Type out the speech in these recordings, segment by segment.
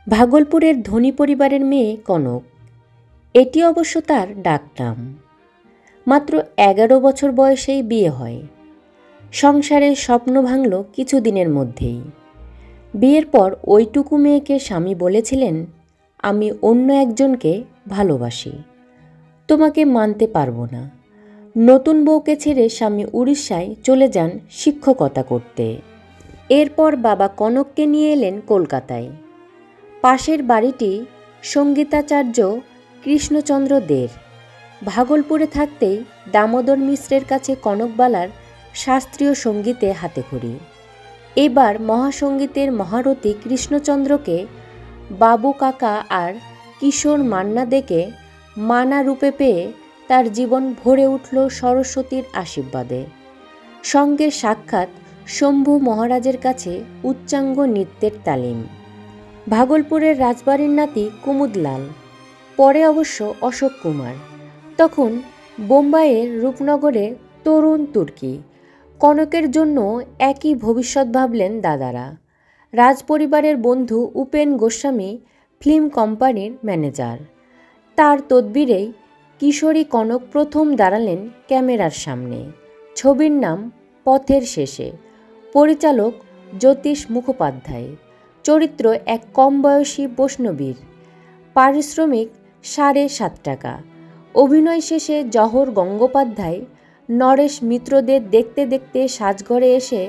ভাগলপুরের ধনী পরিবারের মেয়ে কনক। এটি অবশ্য তার ডাকনাম। মাত্র 11 বছর বয়সেই বিয়ে হয়। সংসারের স্বপ্ন ভাঙল কিছুদিনের মধ্যেই। বিয়ের পর ওইটুকু মেয়েকে স্বামী বলেছিলেন, আমি অন্য একজনকে ভালোবাসি, তোমাকে মানতে পারবো না। নতুন বউকে ছেড়ে স্বামী উড়িষ্যায় চলে যান শিক্ষকতা করতে। এরপর বাবা কনককে নিয়ে এলেন কলকাতায়। পাশের বাড়িটি সঙ্গীতাচার্য কৃষ্ণচন্দ্র দের। ভাগলপুরে থাকতেই দামোদর মিশ্রের কাছে কনকবালার শাস্ত্রীয় সঙ্গীতে হাতেখড়ি। এবার মহাসঙ্গীতের মহারথী কৃষ্ণচন্দ্রকে বাবু কাকা আর কিশোর মান্না দেখে মানা রূপে পেয়ে তার জীবন ভরে উঠল সরস্বতীর আশীর্বাদে। সঙ্গে সাক্ষাৎ শম্ভু মহারাজের কাছে উচ্চাঙ্গ নৃত্যের তালিম। ভাগলপুরের রাজবাড়ির নাতি কুমুদলাল, পরে অবশ্য অশোক কুমার, তখন বোম্বাইয়ের রূপনগরে তরুণ তুর্কি। কনকের জন্য একই ভবিষ্যৎ ভাবলেন দাদারা। রাজপরিবারের বন্ধু উপেন গোস্বামী ফিল্ম কোম্পানির ম্যানেজার। তার তদবিরেই কিশোরী কনক প্রথম দাঁড়ালেন ক্যামেরার সামনে। ছবির নাম পথের শেষে। পরিচালক জ্যোতিষ মুখোপাধ্যায়। চরিত্র এক কম বয়সী বৈষ্ণবীর। পারিশ্রমিক 7.5 টাকা। অভিনয় শেষে জহর গঙ্গোপাধ্যায় নরেশ মিত্রদের দেখতে দেখতে সাজঘরে এসে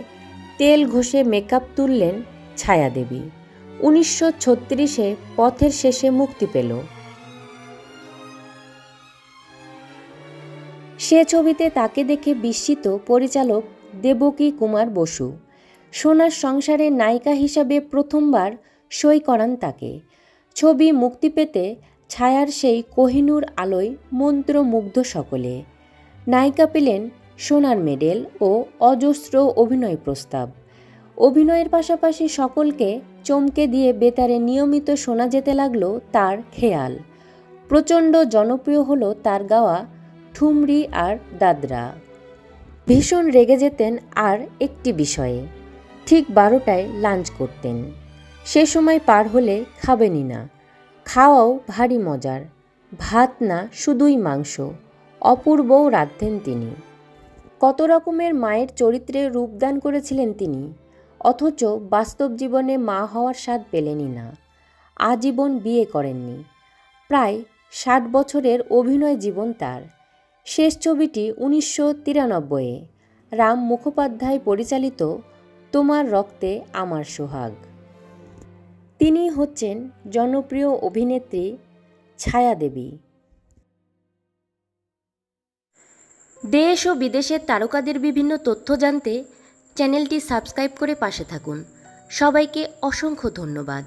তেল ঘষে মেকআপ তুললেন ছায়াদেবী। 1936-এ পথের শেষে মুক্তি পেল। সে ছবিতে তাকে দেখে বিস্মিত পরিচালক দেবকী কুমার বসু। সোনার সংসারে নায়িকা হিসাবে প্রথমবার সই করান তাকে। ছবি মুক্তি পেতে ছায়ার সেই কোহিনূর আলোয় মন্ত্রমুগ্ধ সকলে। নায়িকা পেলেন সোনার মেডেল ও অজস্র অভিনয় প্রস্তাব। অভিনয়ের পাশাপাশি সকলকে চমকে দিয়ে বেতারে নিয়মিত শোনা যেতে লাগলো তার খেয়াল। প্রচণ্ড জনপ্রিয় হলো তার গাওয়া ঠুমরি আর দাদরা। ভীষণ রেগে যেতেন আর একটি বিষয়ে, ঠিক 12টায় লাঞ্চ করতেন। সে সময় পার হলে খাবেনই না। খাওয়াও ভারী মজার, ভাত না শুধুই মাংস। অপূর্বও রাঁধতেন তিনি। কত রকমের মায়ের চরিত্রে রূপদান করেছিলেন তিনি, অথচ বাস্তব জীবনে মা হওয়ার স্বাদ পেলেনই না। আজীবন বিয়ে করেননি। প্রায় 60 বছরের অভিনয় জীবন তার। শেষ ছবিটি 1993-এ রাম মুখোপাধ্যায় পরিচালিত তোমার রক্তে আমার সোহাগ। তিনি হচ্ছেন জনপ্রিয় অভিনেত্রী ছায়াদেবী। দেশ ও বিদেশের তারকাদের বিভিন্ন তথ্য জানতে চ্যানেলটি সাবস্ক্রাইব করে পাশে থাকুন। সবাইকে অসংখ্য ধন্যবাদ।